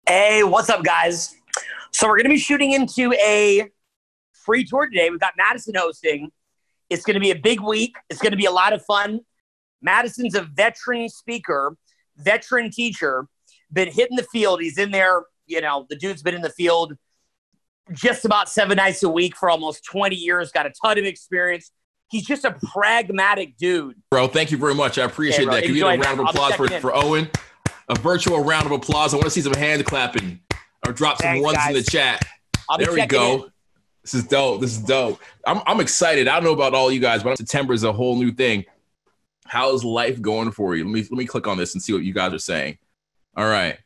Hey, what's up, guys? So we're going to be shooting into a free tour today. We've got Madison hosting. It's going to be a big week. It's going to be a lot of fun. Madison's a veteran speaker, veteran teacher, been hitting the field. He's in there, the dude's been in the field just about 7 nights a week for almost 20 years, got a ton of experience. He's just a pragmatic dude. Bro, thank you very much. I appreciate that. Can we get a round of applause for Owen? A virtual round of applause. I want to see some hand clapping or drop some ones in the chat. There we go. This is dope. I'm excited. I don't know about all you guys, but September is a whole new thing. How's life going for you? Let me click on this and see what you guys are saying. All right.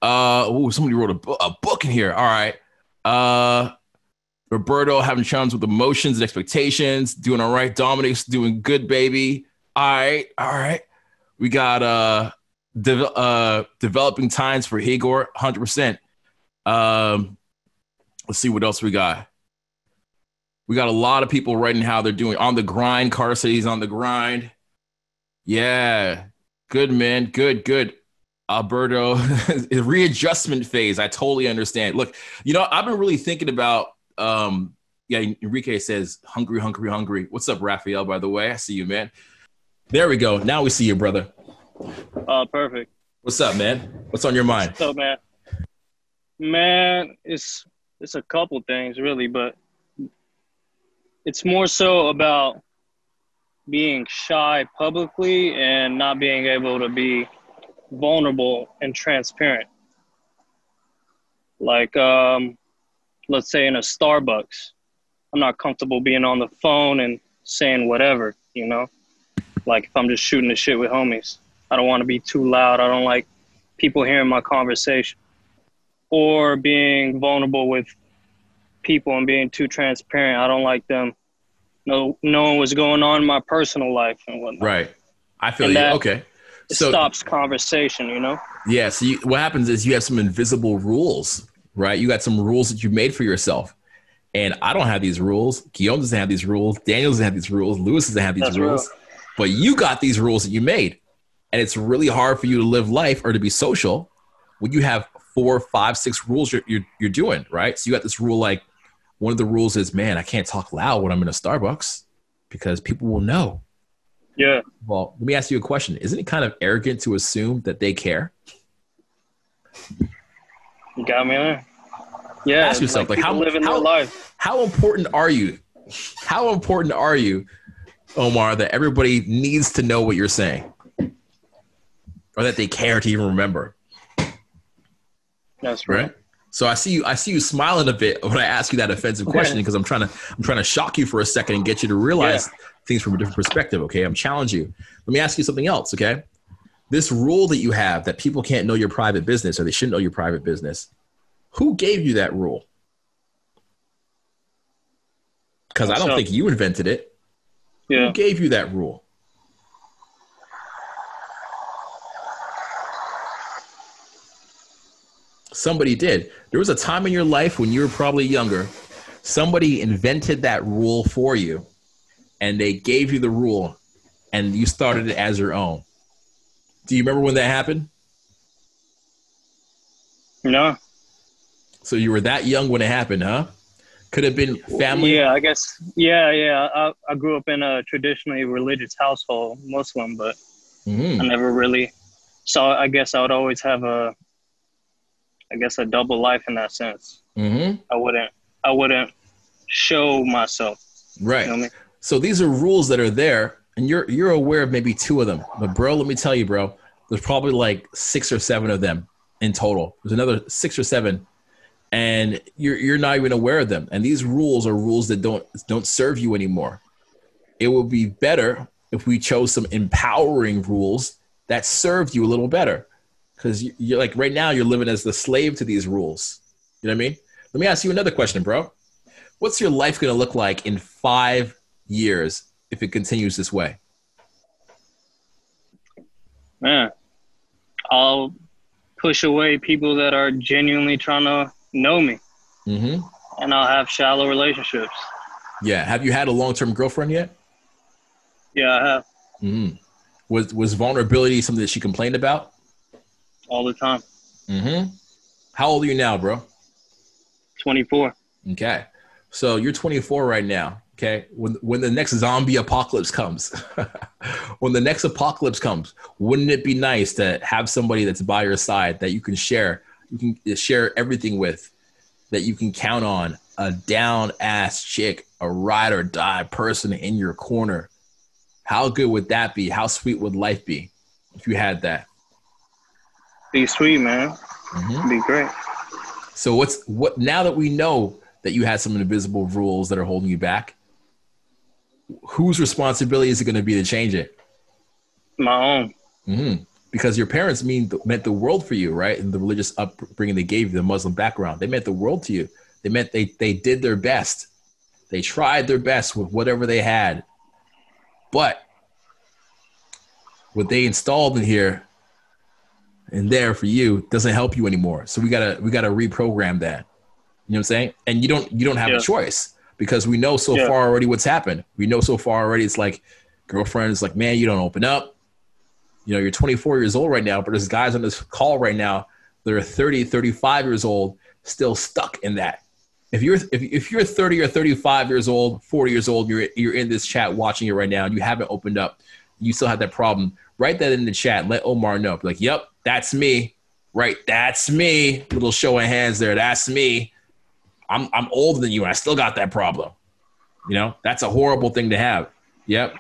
Somebody wrote a book in here. All right. Roberto having challenges with emotions and expectations. Doing all right. Dominic's doing good, baby. All right. We got developing times for Igor, 100%. Let's see what else we got. We got a lot of people writing how they're doing on the grind. Carter said he's on the grind. Yeah, good, man. Good. Alberto, readjustment phase. I totally understand. Look, I've been really thinking about, Enrique says, hungry. What's up, Raphael, by the way? I see you, man. There we go. Now we see you, brother. Oh, perfect. What's up, man? What's on your mind? What's up, man? Man, it's a couple things, really, but it's more so about being shy publicly and not being able to be vulnerable and transparent. Like, let's say in a Starbucks, I'm not comfortable being on the phone and saying whatever, Like if I'm just shooting the shit with homies. I don't want to be too loud. I don't like people hearing my conversation. Or being vulnerable with people and being too transparent. I don't like them knowing what's going on in my personal life and whatnot. Right. I feel you. Okay. It stops conversation, Yeah. So what happens is you have some invisible rules, right? You got some rules that you made for yourself. And I don't have these rules. Guillaume doesn't have these rules. Daniel doesn't have these rules. Lewis doesn't have these rules. Real. But you got these rules that you made. And it's really hard for you to live life or to be social when you have 4, 5, 6 rules you're doing, right? So you got this rule, like one of the rules is, man, I can't talk loud when I'm in a Starbucks because people will know. Yeah. Well, let me ask you a question. Isn't it kind of arrogant to assume that they care? You got me there. Yeah. Ask yourself, like how living their life. How important are you? How important are you, Omar, that everybody needs to know what you're saying? Or that they care to even remember. That's right. So I see you smiling a bit when I ask you that offensive question because I'm trying to shock you for a second and get you to realize things from a different perspective. Okay, I'm challenging you. Let me ask you something else. Okay, this rule that you have that people can't know your private business or they shouldn't know your private business. Who gave you that rule? Because I don't think you invented it. Yeah. Who gave you that rule? Somebody did. There was a time in your life when you were probably younger. Somebody invented that rule for you, and they gave you the rule, and you started it as your own. Do you remember when that happened? No. So you were that young when it happened, huh? Could have been family. Yeah, I guess. Yeah. I grew up in a traditionally religious household, Muslim, but I never really. So I guess I would always have a double life in that sense. Mm-hmm. I wouldn't show myself. Right. You know what I mean? So these are rules that are there, and you're aware of maybe 2 of them. But bro, let me tell you, bro, there's probably like 6 or 7 of them in total. There's another 6 or 7, and you're not even aware of them. And these rules are rules that don't serve you anymore. It would be better if we chose some empowering rules that served you a little better. Because you're like right now you're living as the slave to these rules. You know what I mean? Let me ask you another question, bro. What's your life going to look like in 5 years if it continues this way? Man, I'll push away people that are genuinely trying to know me. Mm-hmm. And I'll have shallow relationships. Yeah. Have you had a long-term girlfriend yet? Yeah, I have. Mm-hmm. Was vulnerability something that she complained about? All the time. Mm-hmm. How old are you now, bro? 24. Okay. So you're 24 right now. Okay. When the next zombie apocalypse comes, wouldn't it be nice to have somebody that's by your side that you can share everything with, that you can count on, a down ass chick, a ride or die person in your corner? How good would that be? How sweet would life be if you had that? Be sweet, man. Be great. So now that we know that you had some invisible rules that are holding you back, whose responsibility is it going to be to change it? My own. Because your parents meant the world for you, right? And the religious upbringing they gave you, the Muslim background, they meant the world to you. They meant they did their best. They tried their best with whatever they had. But what they installed in here and there for you doesn't help you anymore. So we gotta reprogram that. You know what I'm saying? And you don't have a choice, because we know so far already what's happened. We know so far already. It's like, girlfriend's like, man, you don't open up. You know, you're 24 years old right now, but there's guys on this call right now that are 30, 35 years old, still stuck in that. If you're 30 or 35 years old, 40 years old, you're in this chat watching it right now, and you haven't opened up, you still have that problem, write that in the chat. Let Omar know. Be like, yep, that's me. Right, that's me. Little show of hands there. That's me. I'm older than you, and I still got that problem. You know, that's a horrible thing to have. Yep.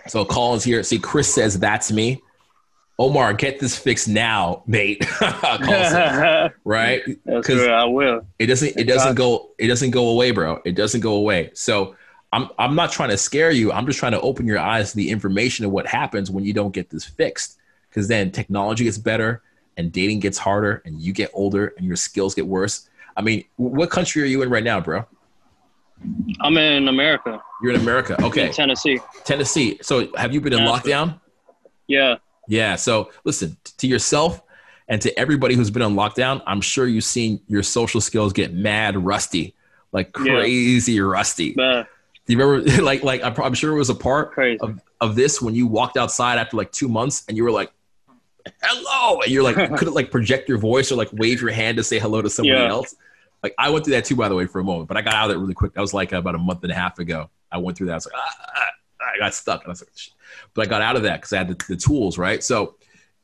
So Colin's here. See, Chris says that's me. Omar, get this fixed now, mate. Right? That's right. I will. It doesn't go away, bro. It doesn't go away. So I'm not trying to scare you. I'm just trying to open your eyes to the information of what happens when you don't get this fixed. Because then technology gets better, and dating gets harder, and you get older, and your skills get worse. I mean, what country are you in right now, bro? I'm in America. You're in America. Okay. In Tennessee. Tennessee. So have you been in lockdown? Yeah. Yeah. So listen, to yourself and to everybody who's been on lockdown, I'm sure you've seen your social skills get mad rusty, like crazy rusty. Do you remember, like I'm sure it was a part of this when you walked outside after like 2 months and you were like, hello. And you're like, you couldn't like project your voice or like wave your hand to say hello to somebody else. Like I went through that too, by the way, for a moment, but I got out of it really quick. That was like about a month and a half ago. I went through that. I was like, I got stuck. And I was like, shit. But I got out of that because I had the tools, right? So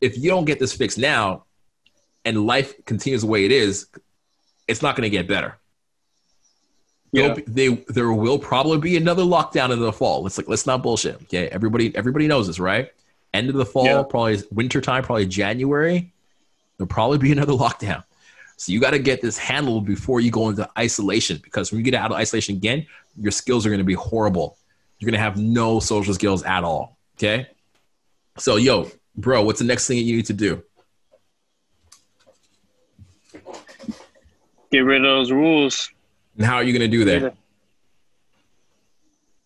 if you don't get this fixed now and life continues the way it is, it's not going to get better. Yeah. There will probably be another lockdown in the fall. Let's not bullshit. Okay. Everybody knows this, right? End of the fall, probably winter time, probably January. There'll probably be another lockdown. So you got to get this handled before you go into isolation, because when you get out of isolation again, your skills are going to be horrible. You're going to have no social skills at all. Okay. So, yo, bro, what's the next thing you need to do? Get rid of those rules. And how are you going to do that?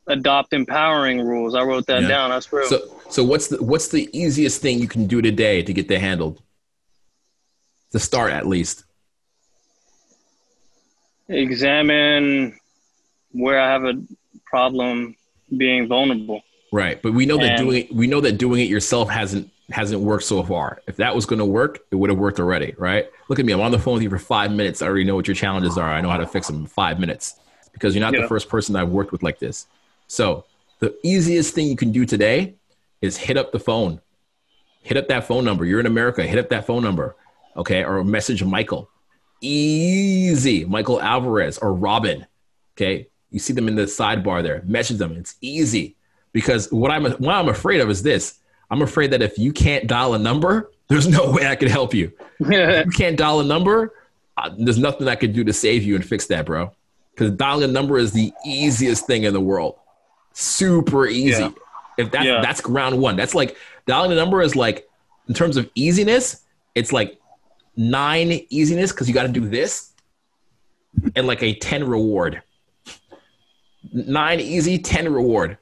Adopt empowering rules. I wrote that down. That's real. So what's the easiest thing you can do today to get that handled? To start, at least. Examine where I have a problem being vulnerable. Right, but we know that doing it yourself hasn't worked so far. If that was going to work, it would have worked already, right? Look at me. I'm on the phone with you for 5 minutes. I already know what your challenges are. I know how to fix them in 5 minutes, because you're not the first person I've worked with like this. So the easiest thing you can do today is hit up the phone. Hit up that phone number. You're in America. Hit up that phone number, okay? Or message Michael. Easy. Michael Alvarez or Robin, okay? You see them in the sidebar there. Message them. It's easy. Because what I'm afraid of is this. I'm afraid that if you can't dial a number, there's no way I can help you. If you can't dial a number, there's nothing I can do to save you and fix that, bro. Because dialing a number is the easiest thing in the world. Super easy. If that's round one. That's like, dialing a number is like, in terms of easiness, it's like 9 easiness, because you got to do this, and like a 10 reward. 9 easy, 10 reward.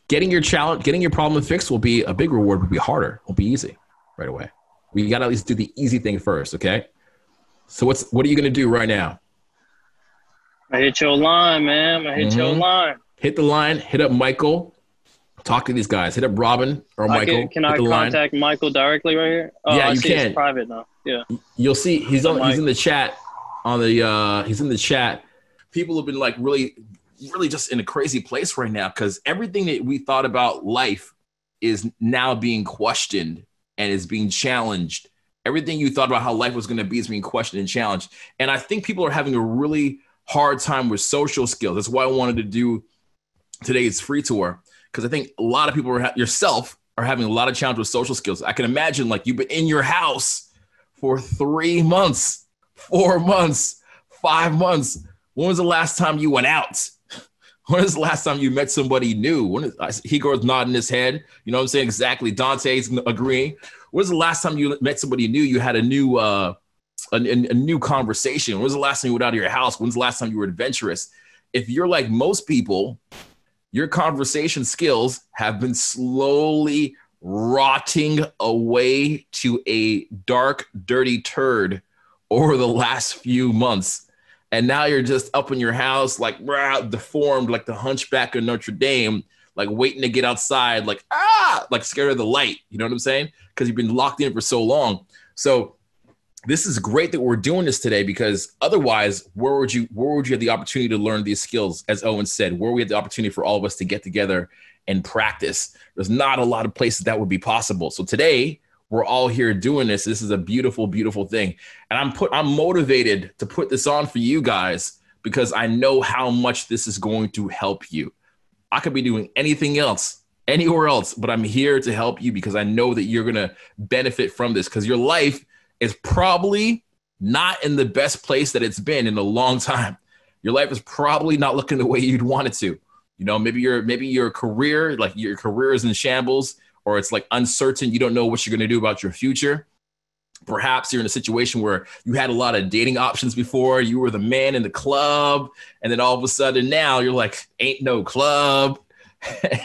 Getting your problem fixed will be a big reward, will be harder. Won't be easy right away. We got to at least do the easy thing first, okay? So what are you going to do right now? I hit your line, man. I hit your line. Hit the line. Hit up Michael. Talk to these guys. Hit up Robin or Michael. Can I contact Michael directly right here? Oh, yeah, I you see can. It's private now. Yeah. You'll see he's in the chat he's in the chat. People have been like really just in a crazy place right now because everything that we thought about life is now being questioned and is being challenged. Everything you thought about how life was going to be is being questioned and challenged. And I think people are having a really hard time with social skills. That's why I wanted to do today's free tour, because I think a lot of people are having a lot of challenge with social skills. I can imagine like you've been in your house for 3 months, 4 months, 5 months. When was the last time you went out? When was the last time you met somebody new? Igor's nodding his head. You know what I'm saying? Exactly. Dante's agreeing. When was the last time you met somebody new? You had a new conversation. When was the last time you went out of your house? When's the last time you were adventurous? If you're like most people, your conversation skills have been slowly rotting away to a dark, dirty turd over the last few months. And now you're just up in your house, like deformed, like the Hunchback of Notre Dame, like waiting to get outside, like scared of the light. You know what I'm saying? Because you've been locked in for so long. So this is great that we're doing this today, because otherwise, where would you have the opportunity to learn these skills? As Owen said, where we had the opportunity for all of us to get together and practice. There's not a lot of places that would be possible. So today, we're all here doing this. This is a beautiful, beautiful thing. And I'm motivated to put this on for you guys because I know how much this is going to help you. I could be doing anything else, anywhere else, but I'm here to help you because I know that you're going to benefit from this, because your life is probably not in the best place that it's been in a long time. Your life is probably not looking the way you'd want it to. You know, maybe your career is in shambles, or it's like uncertain. You don't know what you're going to do about your future. Perhaps you're in a situation where you had a lot of dating options before. You were the man in the club. And then all of a sudden now you're like, ain't no club.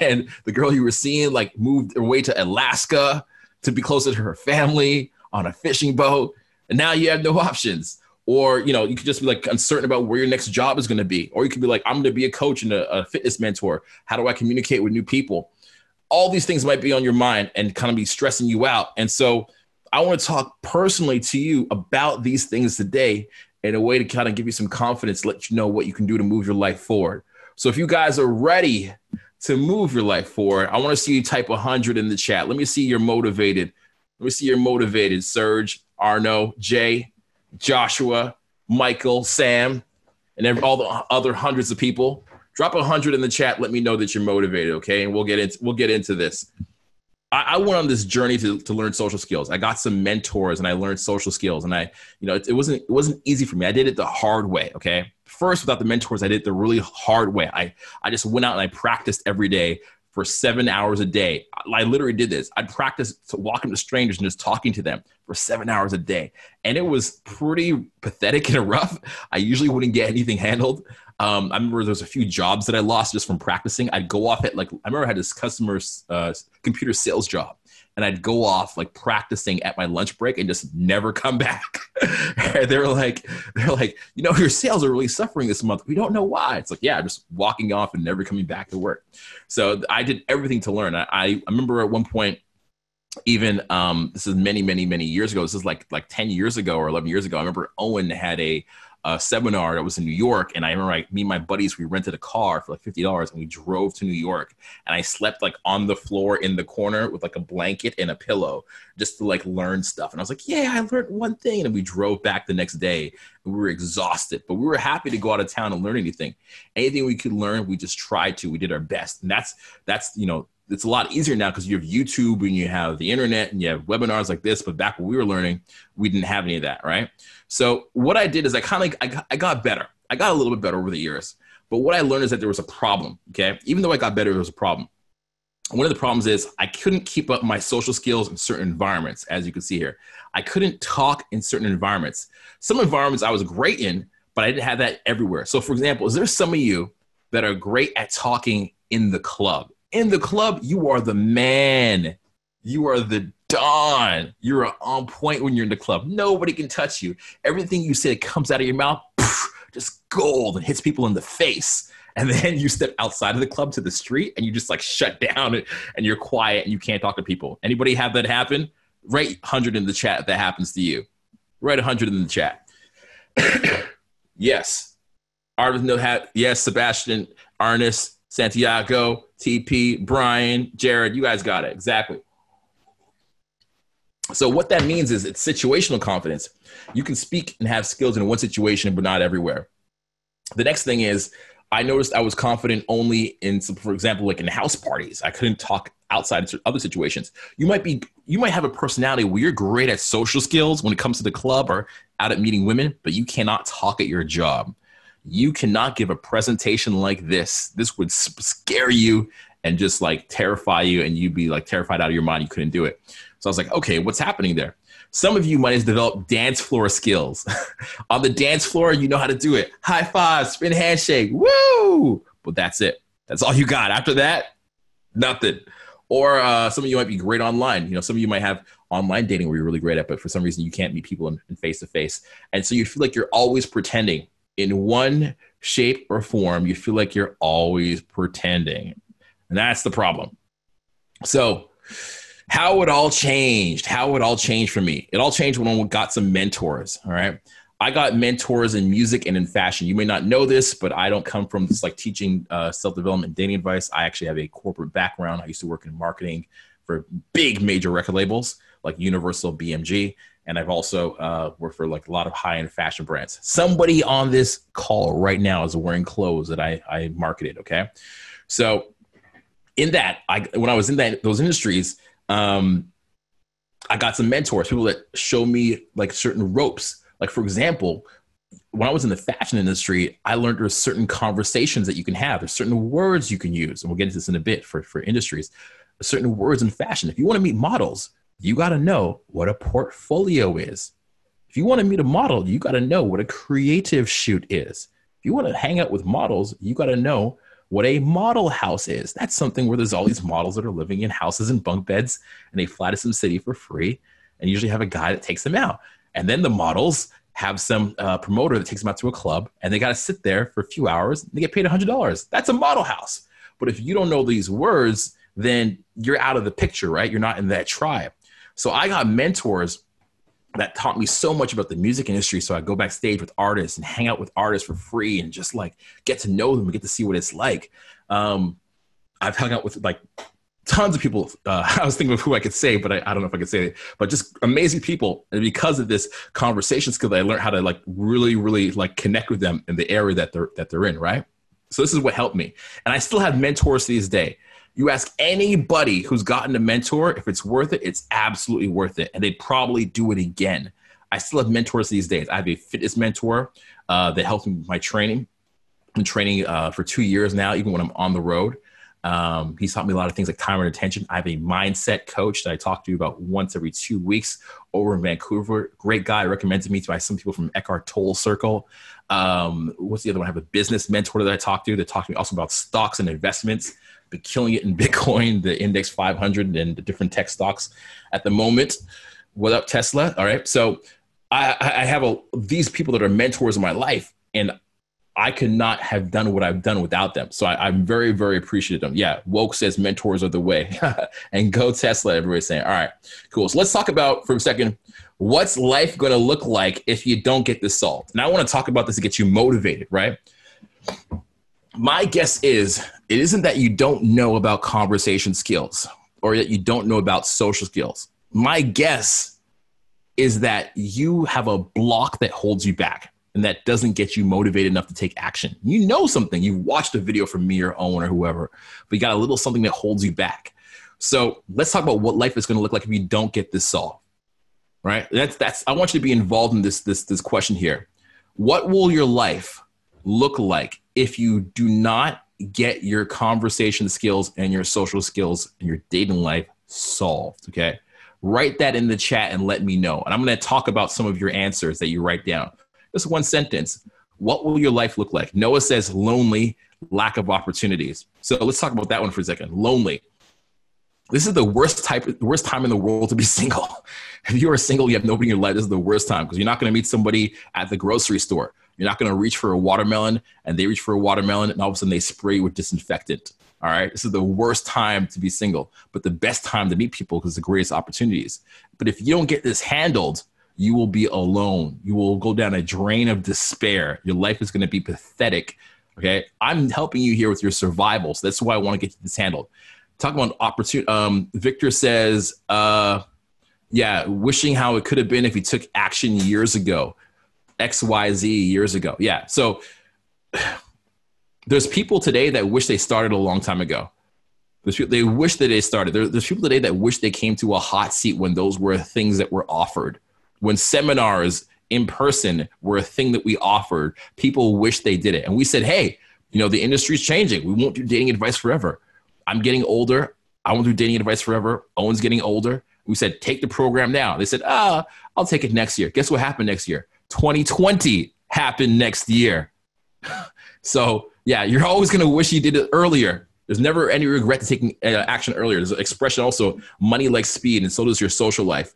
And the girl you were seeing like moved away to Alaska to be closer to her family on a fishing boat. And now you have no options. Or, you know, you could just be like uncertain about where your next job is going to be. Or you could be like, I'm going to be a coach and a fitness mentor. How do I communicate with new people? All these things might be on your mind and kind of be stressing you out. And so I want to talk personally to you about these things today in a way to kind of give you some confidence, let you know what you can do to move your life forward. So if you guys are ready to move your life forward, I want to see you type 100 in the chat. Let me see you're motivated. Let me see you're motivated. Serge, Arno, Jay, Joshua, Michael, Sam, and all the other hundreds of people. Drop 100 in the chat. Let me know that you're motivated, okay? And we'll get into this. I went on this journey to learn social skills. I got some mentors and I learned social skills. And it wasn't easy for me. I did it the hard way, okay? First, without the mentors, I did it the really hard way. I just went out and I practiced every day for 7 hours a day. I literally did this. I'd practice walking to strangers and just talking to them for 7 hours a day. And it was pretty pathetic and rough. I usually wouldn't get anything handled. I remember there was a few jobs that I lost just from practicing. I'd go off at I remember I had this customer's computer sales job, and I'd go off like practicing at my lunch break and just never come back. And they're like, you know, your sales are really suffering this month. We don't know why. It's like, yeah, just walking off and never coming back to work. So I did everything to learn. I remember at one point, even this is many, many, many years ago. This is like 10 years ago or 11 years ago. I remember Owen had a seminar that was in New York. And I remember me and my buddies, we rented a car for like $50 and we drove to New York, and I slept like on the floor in the corner with like a blanket and a pillow just to like learn stuff. And I was like, yeah, I learned one thing. And we drove back the next day and we were exhausted, but we were happy to go out of town and learn anything we could learn. We just tried to, we did our best. And that's, you know, it's a lot easier now because you have YouTube and you have the internet and you have webinars like this. But back when we were learning, we didn't have any of that, right? So what I did is I got better. I got a little bit better over the years. But what I learned is that there was a problem, okay? Even though I got better, there was a problem. One of the problems is I couldn't keep up my social skills in certain environments, as you can see here. I couldn't talk in certain environments. Some environments I was great in, but I didn't have that everywhere. So for example, is there some of you that are great at talking in the club? In the club, you are the man. You are the Don. You're on point when you're in the club. Nobody can touch you. Everything you say that comes out of your mouth, just gold, and hits people in the face. And then you step outside of the club to the street and you just like shut down and you're quiet and you can't talk to people. Anybody have that happen? Write 100 in the chat if that happens to you. Write 100 in the chat. Yes. Arvin no hat. Yes. Sebastian, Arnis, Santiago, TP, Brian, Jared. You guys got it. Exactly. So what that means is it's situational confidence. You can speak and have skills in one situation, but not everywhere. The next thing is I noticed I was confident only in, for example, like in house parties. I couldn't talk outside of other situations. You might have a personality where you're great at social skills when it comes to the club or out at meeting women, but you cannot talk at your job. You cannot give a presentation like this. This would scare you and just like terrify you, and you'd be like terrified out of your mind. You couldn't do it. So I was like, okay, what's happening there? Some of you might have developed dance floor skills. On the dance floor, you know how to do it. High five, spin handshake, woo! But that's it. That's all you got. After that, nothing. Or some of you might be great online. You know, some of you might have online dating where you're really great at, but for some reason you can't meet people in face-to-face. And so you feel like you're always pretending. In one shape or form, you feel like you're always pretending. And that's the problem. So how it all changed? How it all changed for me? It all changed when I got some mentors, all right? I got mentors in music and in fashion. You may not know this, but I don't come from just like teaching self-development and dating advice. I actually have a corporate background. I used to work in marketing for big major record labels like Universal, BMG. And I've also worked for like a lot of high-end fashion brands. Somebody on this call right now is wearing clothes that I marketed, okay? So in that, when I was in those industries, I got some mentors, people that show me like certain ropes. Like, for example, when I was in the fashion industry, I learned there's certain conversations that you can have. There's certain words you can use. And we'll get into this in a bit for industries. There's certain words in fashion. If you want to meet models, you got to know what a portfolio is. If you want to meet a model, you got to know what a creative shoot is. If you want to hang out with models, you got to know what a model house is. That's something where there's all these models that are living in houses and bunk beds, and they fly to some city for free, and usually have a guy that takes them out. And then the models have some promoter that takes them out to a club, and they got to sit there for a few hours, and they get paid $100. That's a model house. But if you don't know these words, then you're out of the picture, right? You're not in that tribe. So I got mentors that taught me so much about the music industry. So I go backstage with artists and hang out with artists for free and just like get to know them and get to see what it's like. I've hung out with like tons of people. I was thinking of who I could say, but I don't know if I could say it, but just amazing people. And because of this conversation skill, I learned how to like really, really like connect with them in the area that they're in. Right. So this is what helped me. And I still have mentors to this day. You ask anybody who's gotten a mentor, if it's worth it, it's absolutely worth it. And they'd probably do it again. I still have mentors these days. I have a fitness mentor that helps me with my training. I've been training for 2 years now, even when I'm on the road. He's taught me a lot of things like time and attention. I have a mindset coach that I talk to about once every 2 weeks over in Vancouver. Great guy, recommended me by some people from Eckhart Tolle Circle. What's the other one? I have a business mentor that I talk to that talks to me also about stocks and investments. Been killing it in Bitcoin, the index 500 and the different tech stocks at the moment. What up, Tesla? All right. So I have these people that are mentors in my life, and I could not have done what I've done without them. So I'm very, very appreciative of them. Yeah. Woke says mentors are the way. And go Tesla, everybody's saying. All right, cool. So let's talk about for a second, what's life going to look like if you don't get this solved? And I want to talk about this to get you motivated, right? My guess is it isn't that you don't know about conversation skills or that you don't know about social skills. My guess is that you have a block that holds you back and that doesn't get you motivated enough to take action. You know something. You watched a video from me or Owen or whoever, but you got a little something that holds you back. So let's talk about what life is going to look like if you don't get this solved, right? I want you to be involved in this question here. What will your life look like if you do not get your conversation skills and your social skills and your dating life solved? Okay. Write that in the chat and let me know. And I'm going to talk about some of your answers that you write down. Just one sentence. What will your life look like? Noah says lonely, lack of opportunities. So let's talk about that one for a second. Lonely. This is the worst time in the world to be single. If you are single, you have nobody in your life, this is the worst time because you're not going to meet somebody at the grocery store. You're not going to reach for a watermelon and they reach for a watermelon and all of a sudden they spray you with disinfectant. All right. This is the worst time to be single, but the best time to meet people because the greatest opportunities. But if you don't get this handled, you will be alone. You will go down a drain of despair. Your life is going to be pathetic. Okay. I'm helping you here with your survival. So that's why I want to get this handled. Talking about opportunity. Victor says, wishing how it could have been if he took action years ago, XYZ years ago. Yeah. So there's people today that wish they started a long time ago. They wish that they started. There's people today that wish they came to a hot seat when those were things that were offered. When seminars in person were a thing that we offered, people wish they did it. And we said, hey, the industry's changing. We won't do dating advice forever. I'm getting older. I won't do dating advice forever. Owen's getting older. We said, take the program now. They said, I'll take it next year. Guess what happened next year? 2020 happened next year. So yeah, you're always going to wish you did it earlier. There's never any regret to taking action earlier. There's an expression also, money likes speed, and so does your social life.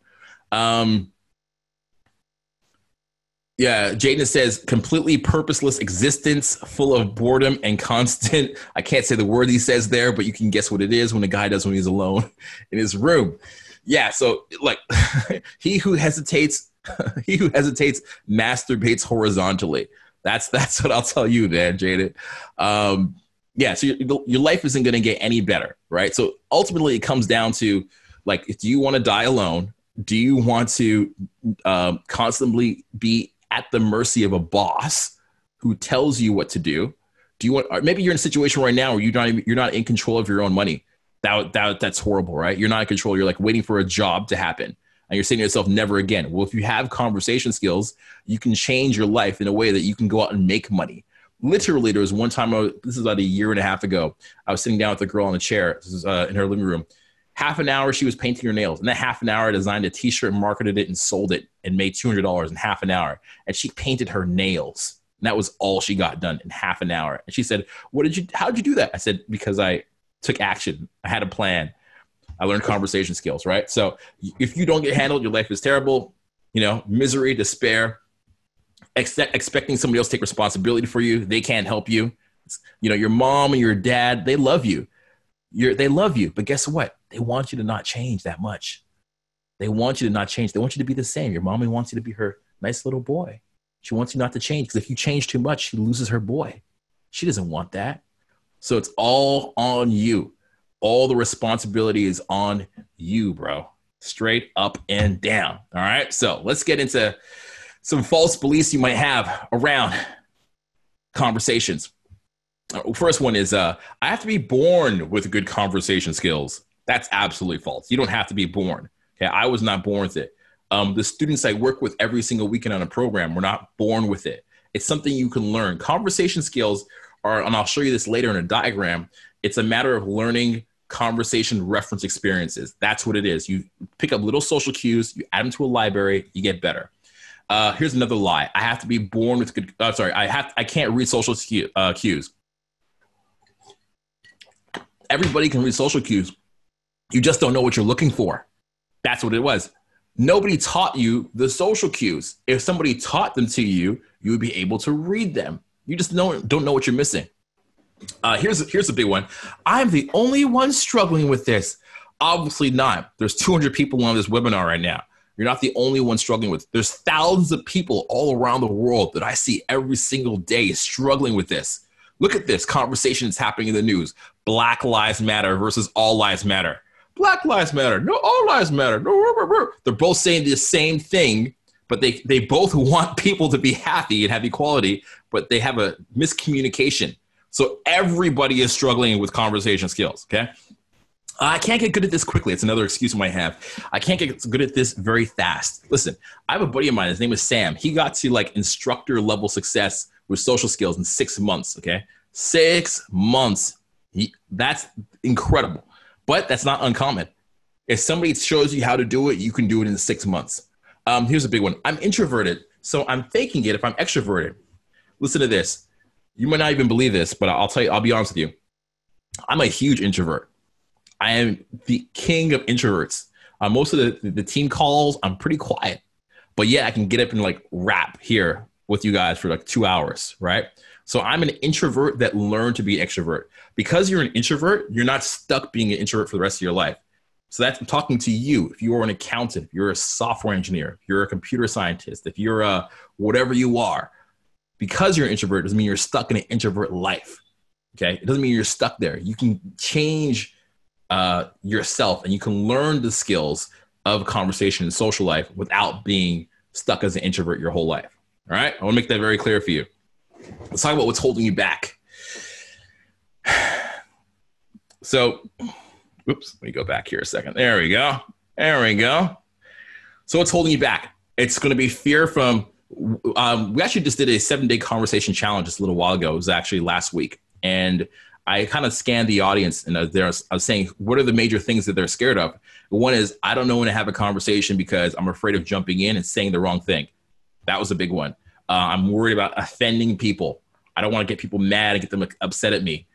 Yeah, Jaden says, completely purposeless existence, full of boredom and constant. I can't say the word he says there, but you can guess what it is when a guy does when he's alone in his room. Yeah, so like he who hesitates masturbates horizontally. That's what I'll tell you, man, Jaden. So your life isn't going to get any better, right? So ultimately, it comes down to like, do you want to die alone? Do you want to constantly be at the mercy of a boss who tells you what to do? Do you want? Or maybe you're in a situation right now where you're not in control of your own money. That's horrible, right? You're not in control. You're like waiting for a job to happen, and you're saying to yourself, never again. Well, if you have conversation skills, you can change your life in a way that you can go out and make money. Literally, there was one time, this is about a year and a half ago, I was sitting down with a girl on a chair. This is in her living room. Half an hour, she was painting her nails. And that half an hour, I designed a t-shirt, marketed it, and sold it, and made $200 in half an hour. And she painted her nails. And that was all she got done in half an hour. And she said, how'd you do that? I said, because I took action. I had a plan. I learned conversation skills, right? So if you don't get handled, your life is terrible. Misery, despair, expecting somebody else to take responsibility for you. They can't help you. Your mom and your dad, they love you. They love you, but guess what? They want you to not change that much. They want you to not change. They want you to be the same. Your mommy wants you to be her nice little boy. She wants you not to change, because if you change too much, she loses her boy. She doesn't want that. So it's all on you. All the responsibility is on you, bro. Straight up and down. All right. So let's get into some false beliefs you might have around conversations. First one is, I have to be born with good conversation skills. That's absolutely false. You don't have to be born. Okay, I was not born with it. The students I work with every single weekend on a program were not born with it. It's something you can learn. Conversation skills are, and I'll show you this later in a diagram, it's a matter of learning conversation reference experiences. That's what it is. You pick up little social cues, you add them to a library, you get better. Here's another lie. I have to be born with good, I can't read social cues. Everybody can read social cues. You just don't know what you're looking for. That's what it was. Nobody taught you the social cues. If somebody taught them to you, you would be able to read them. You just don't know what you're missing. Here's a big one. I'm the only one struggling with this. Obviously not. There's 200 people on this webinar right now. You're not the only one struggling with it. There's thousands of people all around the world that I see every single day struggling with this. Look at this conversation that's happening in the news. Black Lives Matter versus All Lives Matter. Black Lives Matter. No, All Lives Matter. No, they're both saying the same thing, but they both want people to be happy and have equality, but they have a miscommunication. So everybody is struggling with conversation skills, okay? I can't get good at this quickly. It's another excuse I might have. I can't get good at this very fast. Listen, I have a buddy of mine. His name is Sam. He got to like instructor level success with social skills in 6 months, okay? 6 months. That's incredible. But that's not uncommon. If somebody shows you how to do it, you can do it in 6 months. Here's a big one. I'm introverted, so I'm faking it if I'm extroverted. Listen to this. You might not even believe this, but I'll be honest with you. I'm a huge introvert. I am the king of introverts. Most of the team calls, I'm pretty quiet. But yeah, I can get up and like rap here with you guys for like 2 hours, right? So I'm an introvert that learned to be an extrovert. Because you're an introvert, you're not stuck being an introvert for the rest of your life. So that's I'm talking to you. If you are an accountant, if you're a software engineer, if you're a computer scientist, if you're a whatever you are, because you're an introvert doesn't mean you're stuck in an introvert life. Okay, it doesn't mean you're stuck there. You can change yourself, and you can learn the skills of conversation and social life without being stuck as an introvert your whole life. All right, I want to make that very clear for you. Let's talk about what's holding you back. So, oops, let me go back here a second. There we go. There we go. So what's holding you back? It's going to be fear from, we actually just did a 7-day conversation challenge just a little while ago. It was actually last week. And I kind of scanned the audience, and I was saying, what are the major things that they're scared of? One is, I don't know when to have a conversation because I'm afraid of jumping in and saying the wrong thing. That was a big one. I'm worried about offending people. I don't want to get people mad and get them upset at me.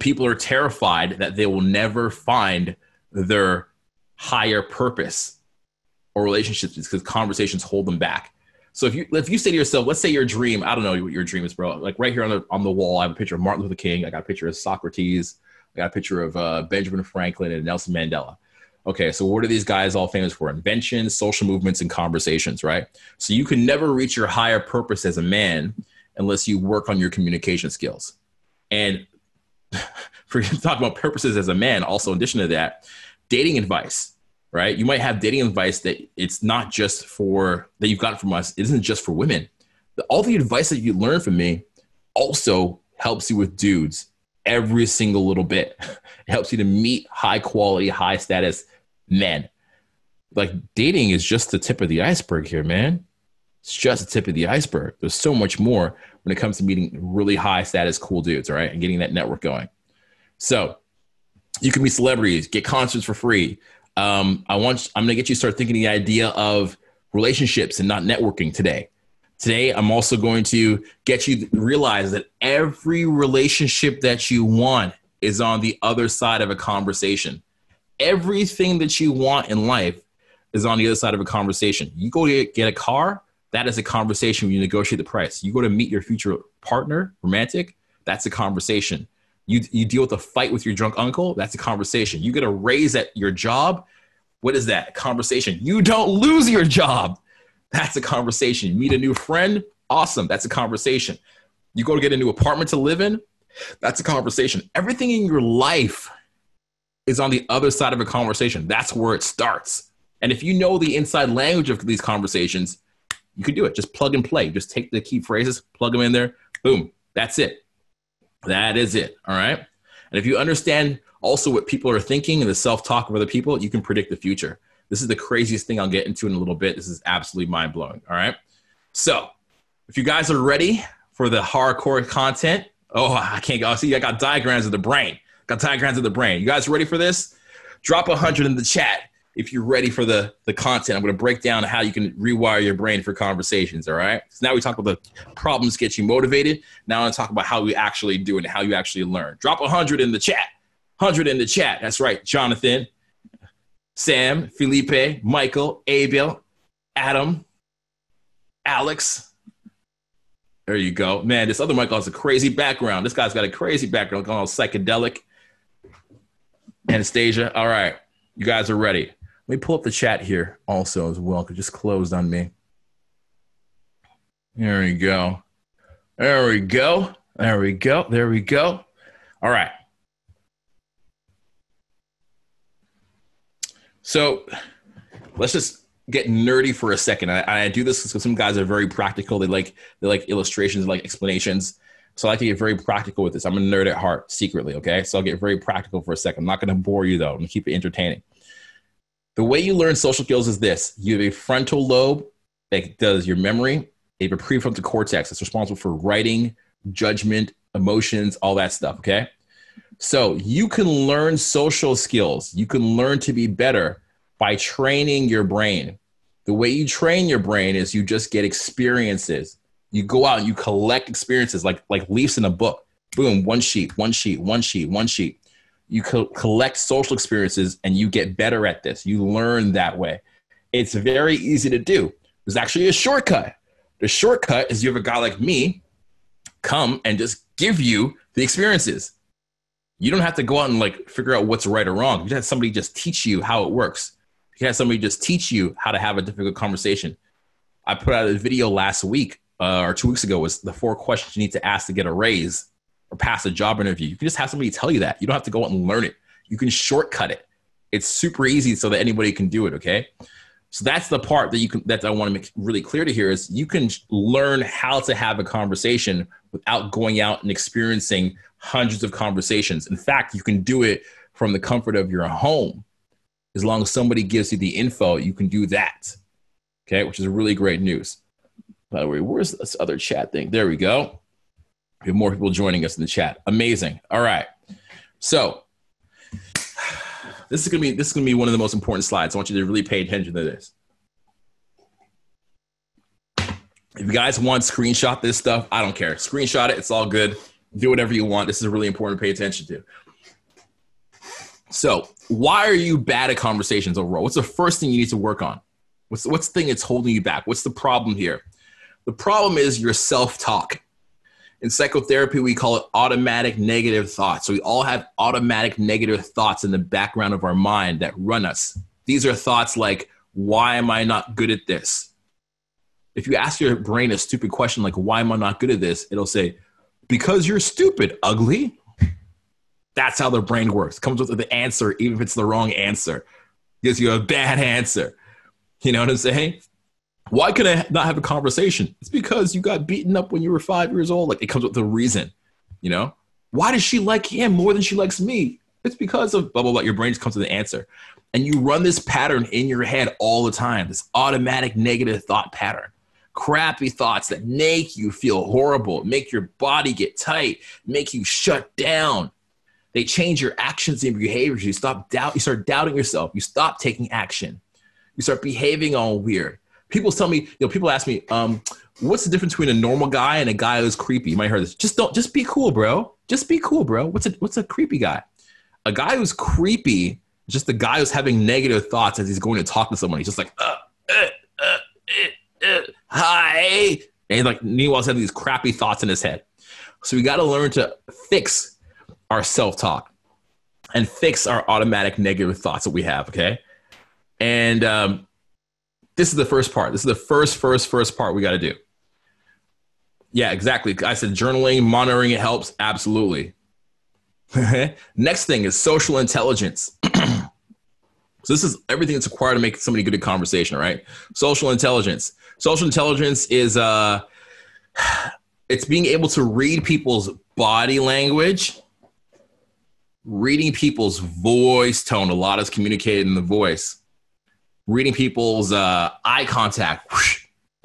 People are terrified that they will never find their higher purpose or relationships because conversations hold them back. So if you say to yourself, let's say your dream, I don't know what your dream is, bro. Like right here on the wall, I have a picture of Martin Luther King. I got a picture of Socrates. I got a picture of Benjamin Franklin and Nelson Mandela. Okay, so what are these guys all famous for? Inventions, social movements, and conversations, right? So you can never reach your higher purpose as a man unless you work on your communication skills. And for talking about purposes as a man, also in addition to that, dating advice, right? You might have dating advice that it's not just for, that you've gotten from us, it isn't just for women. All the advice that you learn from me also helps you with dudes every single little bit. It helps you to meet high quality, high status men. Like dating is just the tip of the iceberg here, man. It's just the tip of the iceberg. There's so much more when it comes to meeting really high status, cool dudes, all right? And getting that network going. So you can meet celebrities, get concerts for free. I'm going to get you to start thinking the idea of relationships and not networking today. Today, I'm also going to get you to realize that every relationship that you want is on the other side of a conversation. Everything that you want in life is on the other side of a conversation. You go get a car, that is a conversation when you negotiate the price. You go to meet your future partner, romantic, that's a conversation. You deal with a fight with your drunk uncle, that's a conversation. You get a raise at your job, what is that? A conversation. You don't lose your job. That's a conversation. You meet a new friend, awesome, that's a conversation. You go to get a new apartment to live in, that's a conversation. Everything in your life is on the other side of a conversation. That's where it starts. And if you know the inside language of these conversations, you can do it. Just plug and play. Just take the key phrases, plug them in there. Boom. That's it. That is it. All right. And if you understand also what people are thinking and the self-talk of other people, you can predict the future. This is the craziest thing I'll get into in a little bit. This is absolutely mind-blowing. All right. So if you guys are ready for the hardcore content, I can't go. See, I got diagrams of the brain. You guys ready for this? Drop 100 in the chat if you're ready for the content. I'm going to break down how you can rewire your brain for conversations, all right? So now we talk about the problems get you motivated. Now I'm going to talk about how we actually do it and how you actually learn. Drop 100 in the chat. 100 in the chat. That's right. Jonathan, Sam, Felipe, Michael, Abel, Adam, Alex. There you go. Man, this other Michael has a crazy background. This guy's got a crazy background, going all psychedelic. Anastasia. All right. You guys are ready. Let me pull up the chat here also as well, because it just closed on me. There we go. There we go. There we go. There we go. All right. So let's just get nerdy for a second. I do this because some guys are very practical. They like illustrations, like explanations. So I like to get very practical with this. I'm a nerd at heart secretly, okay? So I'll get very practical for a second. I'm not going to bore you, though. I'm going to keep it entertaining. The way you learn social skills is this. You have a frontal lobe that does your memory. You have a prefrontal cortex that's responsible for writing, judgment, emotions, all that stuff, okay? So you can learn social skills. You can learn to be better by training your brain. The way you train your brain is you just get experiences. You go out and you collect experiences like leaves in a book. Boom, one sheet. You collect social experiences and you get better at this. You learn that way. It's very easy to do. There's actually a shortcut. The shortcut is you have a guy like me come and just give you the experiences. You don't have to go out and like figure out what's right or wrong. You just have somebody just teach you how it works. You have somebody just teach you how to have a difficult conversation. I put out a video last week or 2 weeks ago, was the 4 questions you need to ask to get a raise or pass a job interview. You can just have somebody tell you that. You don't have to go out and learn it. You can shortcut it. It's super easy so that anybody can do it. Okay. So that's the part that I want to make really clear to here is you can learn how to have a conversation without going out and experiencing hundreds of conversations. In fact, you can do it from the comfort of your home. As long as somebody gives you the info, you can do that. Okay, which is really great news. By the way, where's this other chat thing? There we go. We have more people joining us in the chat. Amazing. All right. So this is gonna be one of the most important slides. I want you to really pay attention to this. If you guys want to screenshot this stuff, I don't care. Screenshot it. It's all good. Do whatever you want. This is really important to pay attention to. So why are you bad at conversations overall? What's the first thing you need to work on? What's the thing that's holding you back? What's the problem here? The problem is your self-talk. In psychotherapy, we call it automatic negative thoughts. So we all have automatic negative thoughts in the background of our mind that run us. These are thoughts like, why am I not good at this? If you ask your brain a stupid question like, why am I not good at this? It'll say, because you're stupid, ugly. That's how the brain works. It comes with the answer, even if it's the wrong answer. It gives you a bad answer. You know what I'm saying? Why can I not have a conversation? It's because you got beaten up when you were 5 years old. Like, it comes with a reason, you know? Why does she like him more than she likes me? It's because of blah, blah, blah. Your brain just comes to the answer. And you run this pattern in your head all the time, this automatic negative thought pattern. Crappy thoughts that make you feel horrible, make your body get tight, make you shut down. They change your actions and behaviors. You start doubting yourself. You stop taking action. You start behaving all weird. People tell me, people ask me, what's the difference between a normal guy and a guy who's creepy? You might have heard this. Just be cool, bro. Just be cool, bro. What's a creepy guy? A guy who's creepy, just the guy who's having negative thoughts as he's going to talk to someone. He's just like, hi. And meanwhile, he's having these crappy thoughts in his head. So we got to learn to fix our self-talk and fix our automatic negative thoughts that we have. Okay. And this is the first part. This is the first part we got to do. Yeah, exactly. I said journaling, monitoring, it helps. Absolutely. Next thing is social intelligence. So this is everything that's required to make somebody good at conversation, right? Social intelligence. Social intelligence is it's being able to read people's body language, reading people's voice tone. A lot is communicated in the voice. Reading people's eye contact.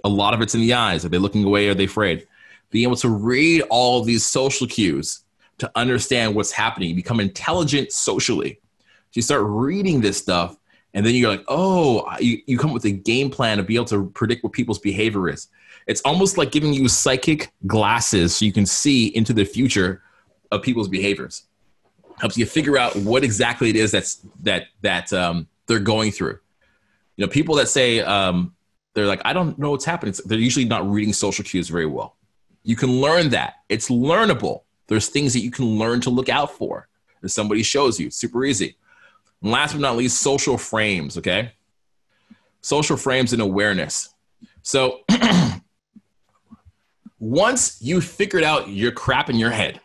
A lot of it's in the eyes. Are they looking away? Are they afraid? Being able to read all of these social cues to understand what's happening. You become intelligent socially. So you start reading this stuff, and then you're like, oh, you come up with a game plan to be able to predict what people's behavior is. It's almost like giving you psychic glasses so you can see into the future of people's behaviors. Helps you figure out what exactly it is that they're going through. People that say they're like, I don't know what's happening. They're usually not reading social cues very well. You can learn that. It's learnable. There's things that you can learn to look out for. If somebody shows you, it's super easy. And last but not least, social frames, okay? Social frames and awareness. So once you figured out your crap in your head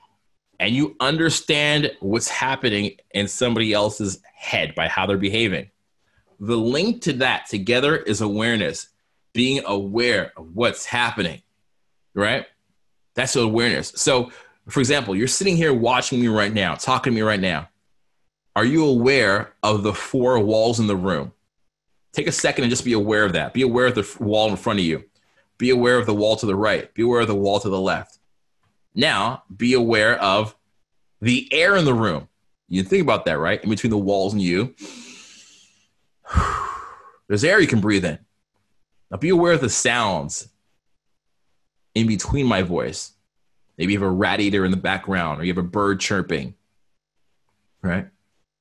and you understand what's happening in somebody else's head by how they're behaving, the link to that together is awareness, being aware of what's happening, right? That's awareness. So, for example, you're sitting here watching me right now, talking to me right now. Are you aware of the 4 walls in the room? Take a second and just be aware of that. Be aware of the wall in front of you. Be aware of the wall to the right. Be aware of the wall to the left. Now, be aware of the air in the room. You think about that, right? In between the walls and you. There's air you can breathe in. Now, be aware of the sounds in between my voice. Maybe you have a rat eater in the background, or you have a bird chirping, right?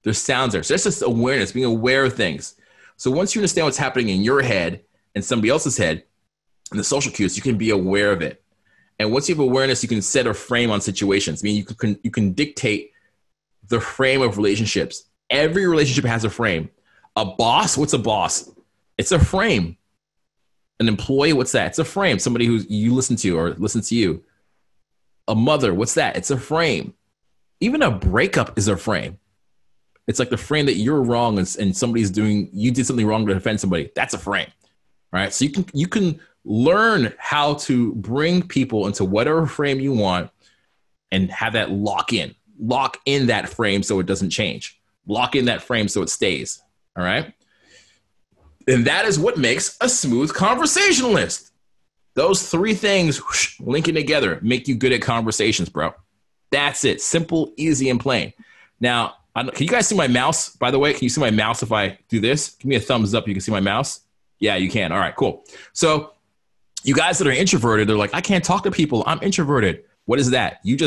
There's sounds there. So that's just awareness, being aware of things. So once you understand what's happening in your head and somebody else's head, and the social cues, you can be aware of it. And once you have awareness, you can set a frame on situations. I mean, you can dictate the frame of relationships. Every relationship has a frame. A boss, what's a boss? It's a frame. An employee, what's that? It's a frame. Somebody who you listen to or listens to you. A mother, what's that? It's a frame. Even a breakup is a frame. It's like the frame that you're wrong and you did something wrong to offend somebody. That's a frame. All right. So you can learn how to bring people into whatever frame you want and have that lock in that frame so it doesn't change. Lock in that frame so it stays. All right. And that is what makes a smooth conversationalist. Those three things linking together make you good at conversations, bro. That's it. Simple, easy, and plain. Now, can you guys see my mouse, by the way? Can you see my mouse if I do this? Give me a thumbs up. You can see my mouse. Yeah, you can. All right, cool. So you guys that are introverted, they're like, I can't talk to people. I'm introverted. What is that? You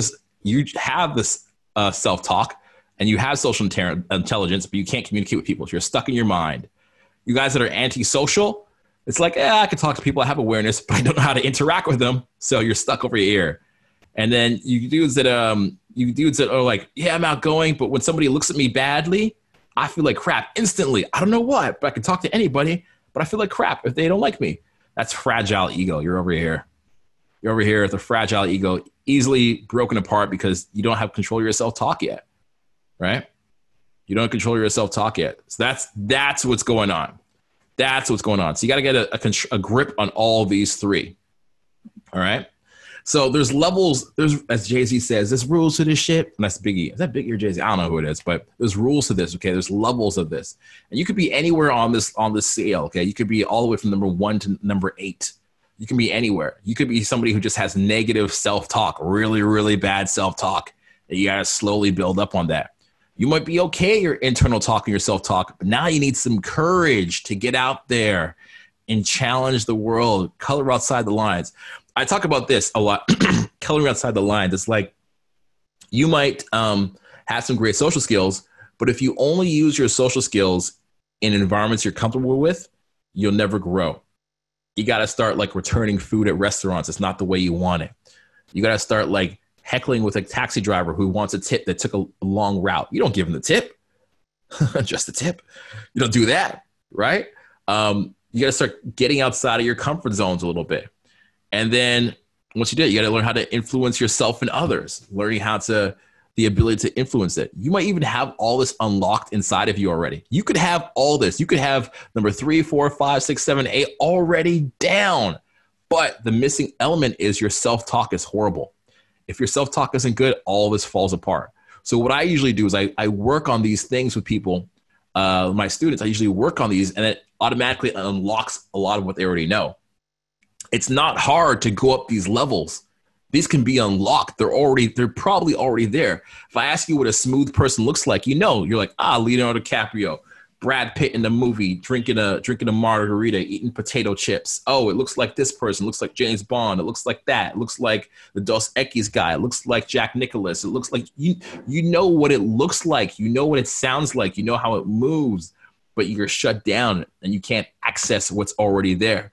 have this self-talk and you have social intelligence, but you can't communicate with people. So you're stuck in your mind. You guys that are antisocial, it's like, I can talk to people. I have awareness, but I don't know how to interact with them. So you're stuck over your ear. And then you dudes that are like, yeah, I'm outgoing, but when somebody looks at me badly, I feel like crap instantly. I don't know what, but I can talk to anybody, but I feel like crap if they don't like me. That's fragile ego. You're over here. You're over here with a fragile ego, easily broken apart because you don't have control of your self-talk yet, right? You don't control your self-talk yet. So that's what's going on. That's what's going on. So you got to get a grip on all these three. All right. So there's levels. There's, as Jay-Z says, there's rules to this shit. And that's Biggie. Is that Biggie or Jay-Z? I don't know who it is, but there's rules to this. Okay. There's levels of this. And you could be anywhere on this scale. Okay. You could be all the way from number 1 to number 8. You can be anywhere. You could be somebody who just has negative self-talk, really, really bad self-talk. And you got to slowly build up on that. You might be okay at your internal talk and your self-talk, but now you need some courage to get out there and challenge the world, color outside the lines. I talk about this a lot, coloring outside the lines. It's like you might have some great social skills, but if you only use your social skills in environments you're comfortable with, you'll never grow. You got to start like returning food at restaurants. It's not the way you want it. You got to start like heckling with a taxi driver who wants a tip that took a long route. You don't give him the tip, just a tip. You don't do that, right? You got to start getting outside of your comfort zones a little bit. And then once you do it, you got to learn how to influence yourself and others, learning the ability to influence it. You might even have all this unlocked inside of you already. You could have all this. You could have number 3, 4, 5, 6, 7, 8 already down. But the missing element is your self-talk is horrible. If your self-talk isn't good, all this falls apart. So what I usually do is I work on these things with people, my students. I usually work on these, and it automatically unlocks a lot of what they already know. It's not hard to go up these levels. These can be unlocked. They're probably already there. If I ask you what a smooth person looks like, you're like, Leonardo DiCaprio, Brad Pitt in the movie, drinking a margarita, eating potato chips. Oh, it looks like this person. It looks like James Bond. It looks like that. It looks like the Dos Equis guy. It looks like Jack Nicklaus. It looks like you know what it looks like. You know what it sounds like. You know how it moves, but you're shut down and you can't access what's already there.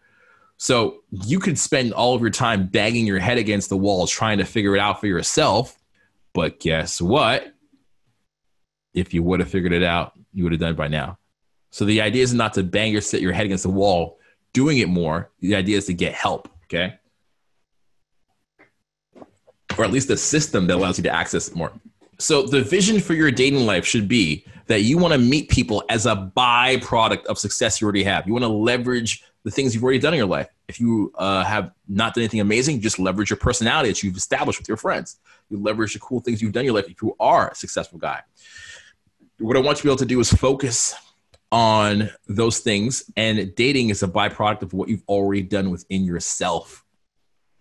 So you could spend all of your time banging your head against the wall trying to figure it out for yourself. But guess what? If you would have figured it out, you would have done it by now. So the idea is not to bang your head against the wall doing it more. The idea is to get help, okay? Or at least a system that allows you to access it more. So the vision for your dating life should be that you want to meet people as a byproduct of success you already have. You want to leverage the things you've already done in your life. If you have not done anything amazing, just leverage your personality that you've established with your friends. You leverage the cool things you've done in your life if you are a successful guy. What I want you to be able to do is focus on those things, and dating is a byproduct of what you've already done within yourself,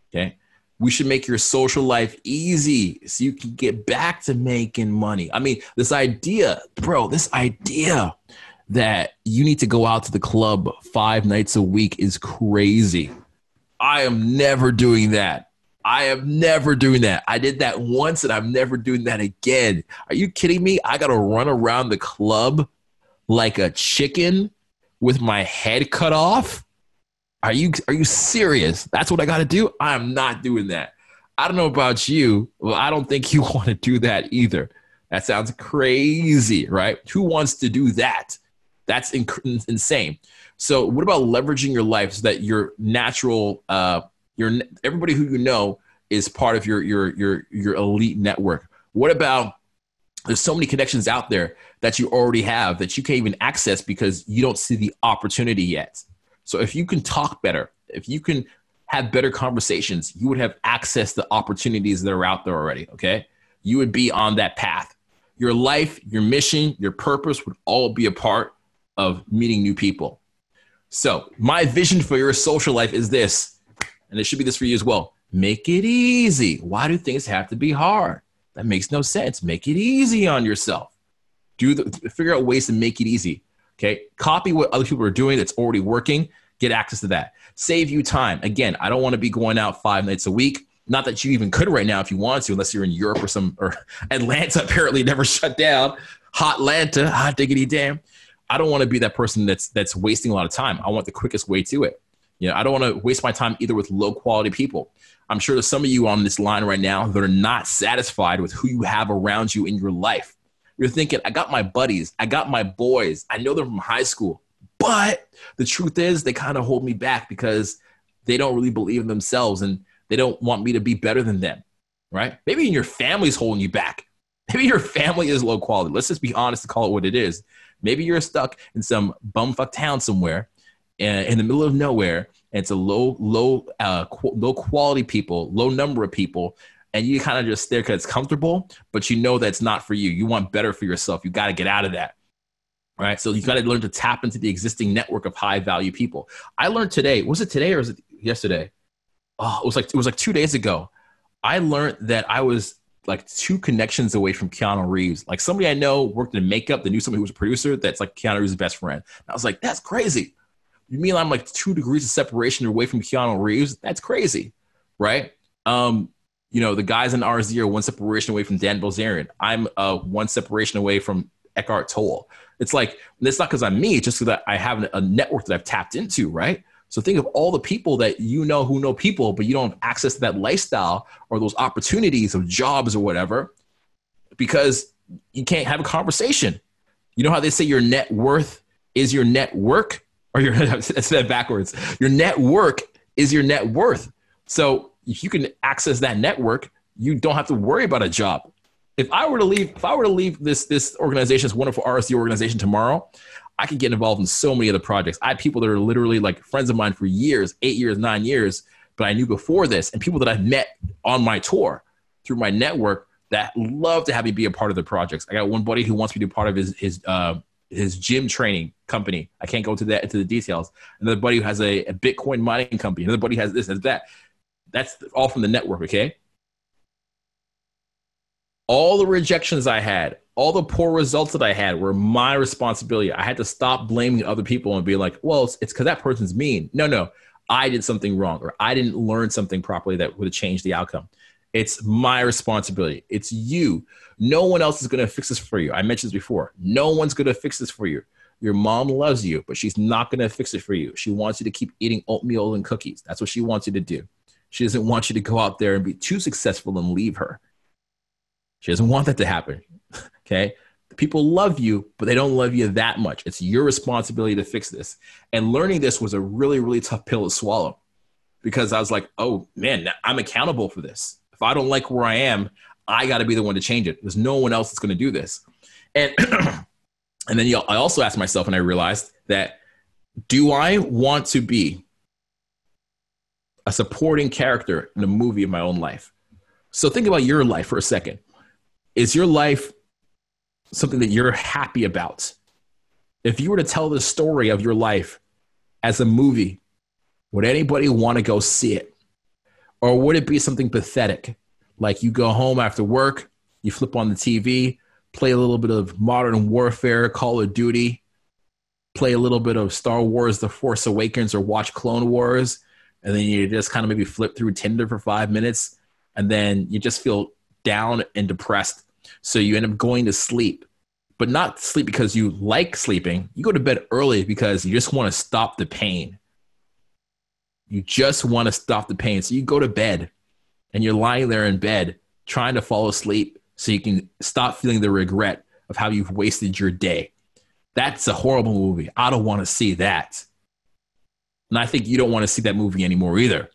okay? We should make your social life easy so you can get back to making money. I mean, this idea that you need to go out to the club 5 nights a week is crazy. I am never doing that. I did that once and I'm never doing that again. Are you kidding me? I got to run around the club like a chicken with my head cut off? Are you serious? That's what I got to do? I'm not doing that. I don't know about you. Well, I don't think you want to do that either. That sounds crazy, right? Who wants to do that? That's insane. So what about leveraging your life so that your natural, everybody who you know is part of your elite network? What about there's so many connections out there that you already have that you can't even access because you don't see the opportunity yet. So if you can talk better, if you can have better conversations, you would have access to opportunities that are out there already, okay? You would be on that path. Your life, your mission, your purpose would all be a part of meeting new people. So my vision for your social life is this, and it should be this for you as well. Make it easy. Why do things have to be hard? That makes no sense. Make it easy on yourself. Figure out ways to make it easy. Okay. Copy what other people are doing that's already working. Get access to that. Save you time. Again, I don't want to be going out 5 nights a week. Not that you even could right now if you want to, unless you're in Europe or Atlanta apparently never shut down. Hot Atlanta, hot diggity damn. I don't want to be that person that's wasting a lot of time. I want the quickest way to it. You know, I don't want to waste my time either with low quality people. I'm sure there's some of you on this line right now that are not satisfied with who you have around you in your life. You're thinking, I got my buddies, I got my boys, I know them from high school, but the truth is they kind of hold me back because they don't really believe in themselves and they don't want me to be better than them, right? Maybe your family's holding you back. Maybe your family is low quality. Let's just be honest and call it what it is. Maybe you're stuck in some bumfuck town somewhere in the middle of nowhere. And it's a low quality people, low number of people. And you kind of just stare because it's comfortable, but you know that's not for you. You want better for yourself. You got to get out of that. All right. So you got to learn to tap into the existing network of high value people. I learned today, was it today or was it yesterday? Oh, it was like 2 days ago. I learned that I was like 2 connections away from Keanu Reeves. Like somebody I know worked in makeup that knew somebody who was a producer that's like Keanu Reeves' best friend. And I was like, that's crazy. You mean I'm like 2 degrees of separation away from Keanu Reeves? That's crazy, right? You know, the guys in RZ are 1 separation away from Dan Bilzerian. I'm 1 separation away from Eckhart Tolle. It's like, it's not because I'm me, it's just because I have a network that I've tapped into, right? So think of all the people that you know who know people, but you don't have access to that lifestyle or those opportunities of jobs or whatever because you can't have a conversation. You know how they say your net worth is your network? Or that's that backwards. Your network is your net worth. So if you can access that network, you don't have to worry about a job. If I were to leave this organization, this wonderful RSD organization tomorrow, I could get involved in so many other projects. I have people that are literally like friends of mine for years, 8 years, 9 years, but I knew before this, and people that I've met on my tour through my network that love to have me be a part of their projects. I got one buddy who wants me to be part of his gym training company. I can't go into the details. Another buddy who has a Bitcoin mining company. Another buddy has this, has that. That's all from the network, okay? All the rejections I had, all the poor results that I had were my responsibility. I had to stop blaming other people and be like, well, it's because that person's mean. No, I did something wrong or I didn't learn something properly that would have changed the outcome. It's my responsibility. It's you. No one else is going to fix this for you. I mentioned this before. No one's going to fix this for you. Your mom loves you, but she's not going to fix it for you. She wants you to keep eating oatmeal and cookies. That's what she wants you to do. She doesn't want you to go out there and be too successful and leave her. She doesn't want that to happen. Okay? People love you, but they don't love you that much. It's your responsibility to fix this. And learning this was a really, really tough pill to swallow because I was like, oh man, I'm accountable for this. If I don't like where I am, I got to be the one to change it. There's no one else that's going to do this. And and then I also asked myself, and I realized that, do I want to be a supporting character in a movie of my own life? So think about your life for a second. Is your life something that you're happy about? If you were to tell the story of your life as a movie, would anybody want to go see it? Or would it be something pathetic? Like you go home after work, you flip on the TV, play a little bit of Modern Warfare, Call of Duty, play a little bit of Star Wars, The Force Awakens, or watch Clone Wars, and then you just kind of maybe flip through Tinder for 5 minutes, and then you just feel down and depressed. So you end up going to sleep, but not sleep because you like sleeping. You go to bed early because you just want to stop the pain. You just want to stop the pain. So you go to bed and you're lying there in bed trying to fall asleep so you can stop feeling the regret of how you've wasted your day. That's a horrible movie. I don't want to see that. And I think you don't want to see that movie anymore either.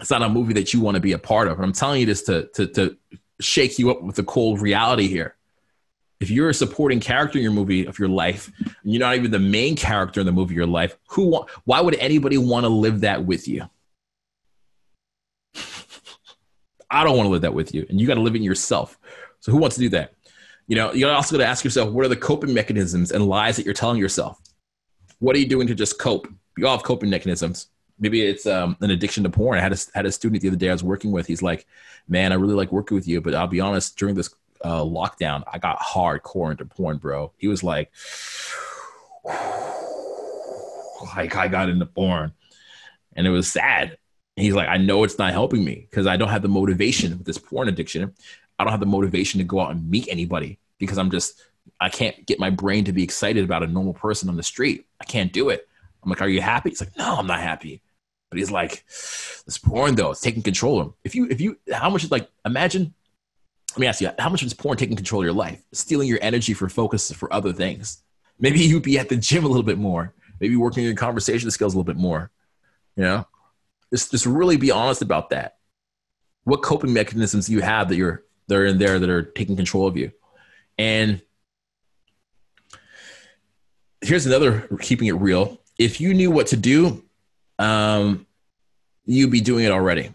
It's not a movie that you want to be a part of. And I'm telling you this to shake you up with the cold reality here. If you're a supporting character in your movie of your life, and you're not even the main character in the movie of your life, why would anybody want to live that with you? I don't want to live that with you. And you got to live it yourself. So who wants to do that? You also got to ask yourself, what are the coping mechanisms and lies that you're telling yourself? What are you doing to just cope? You all have coping mechanisms. Maybe it's an addiction to porn. I had a student the other day I was working with. He's like, man, I really like working with you, but I'll be honest, during this lockdown, I got hardcore into porn, bro. He was like I got into porn. And it was sad. And he's like, I know it's not helping me because I don't have the motivation with this porn addiction. I don't have the motivation to go out and meet anybody because I can't get my brain to be excited about a normal person on the street. I can't do it. I'm like, are you happy? He's like, no, I'm not happy. But he's like, this porn though, it's taking control of him. If you, how much is imagine, let me ask you, how much is porn taking control of your life? Stealing your energy for focus for other things. Maybe you'd be at the gym a little bit more. Maybe working your conversation skills a little bit more. Just really be honest about that. What coping mechanisms do you have that are in there that are taking control of you? And here's another, keeping it real. If you knew what to do, you'd be doing it already.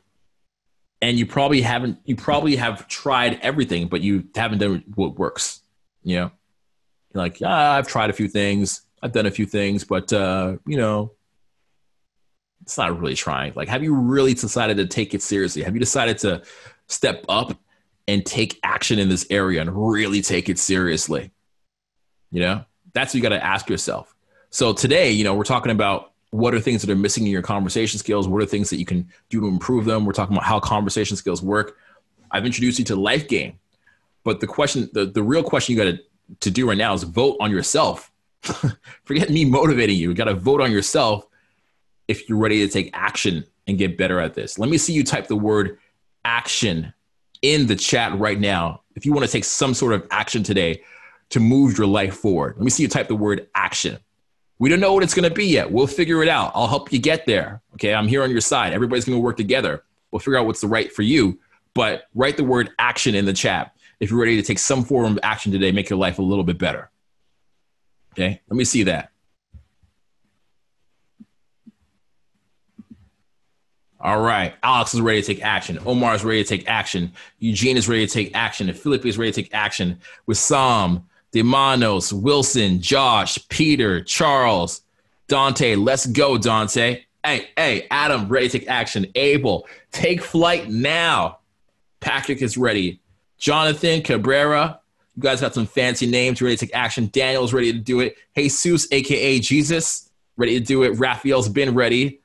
And you probably have tried everything, but you haven't done what works. You're like, I've tried a few things. I've done a few things, but it's not really trying. Like, have you really decided to take it seriously? Have you decided to step up and take action in this area and really take it seriously? That's what you got to ask yourself. So today, we're talking about what are things that are missing in your conversation skills? What are things that you can do to improve them? We're talking about how conversation skills work. I've introduced you to Life Game, but the question, the real question you got to do right now is vote on yourself. Forget me motivating you. You got to vote on yourself if you're ready to take action and get better at this. Let me see you type the word action in the chat right now. If you want to take some sort of action today to move your life forward, let me see you type the word action. We don't know what it's going to be yet. We'll figure it out. I'll help you get there. Okay. I'm here on your side. Everybody's going to work together. We'll figure out what's the right for you, but write the word action in the chat. If you're ready to take some form of action today, make your life a little bit better. Okay. Let me see that. All right. Alex is ready to take action. Omar is ready to take action. Eugene is ready to take action. And Philip is ready to take action. Wissam, Demanos, Wilson, Josh, Peter, Charles, Dante. Let's go, Dante. Hey, Adam, ready to take action. Abel, take flight now. Patrick is ready. Jonathan, Cabrera. You guys got some fancy names. Ready to take action. Daniel's ready to do it. Jesus, a.k.a. Jesus, ready to do it. Raphael's been ready.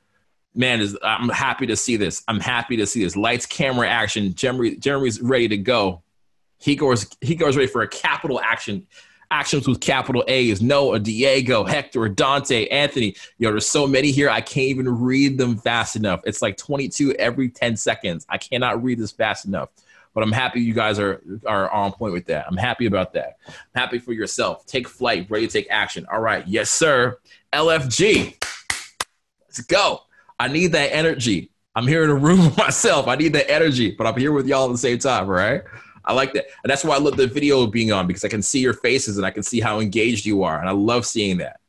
Man, I'm happy to see this. Lights, camera, action. Jeremy's ready to go. He goes ready for a capital action. Actions with capital A's. Noah, Diego, Hector, Dante, Anthony. There's so many here. I can't even read them fast enough. It's like 22 every 10 seconds. I cannot read this fast enough. But I'm happy you guys are on point with that. I'm happy about that. I'm happy for yourself. Take flight. Ready to take action. All right. Yes, sir. LFG. Let's go. I need that energy. I'm here in a room with myself. I need that energy, but I'm here with y'all at the same time, all right? I like that. And that's why I love the video being on, because I can see your faces and I can see how engaged you are. And I love seeing that.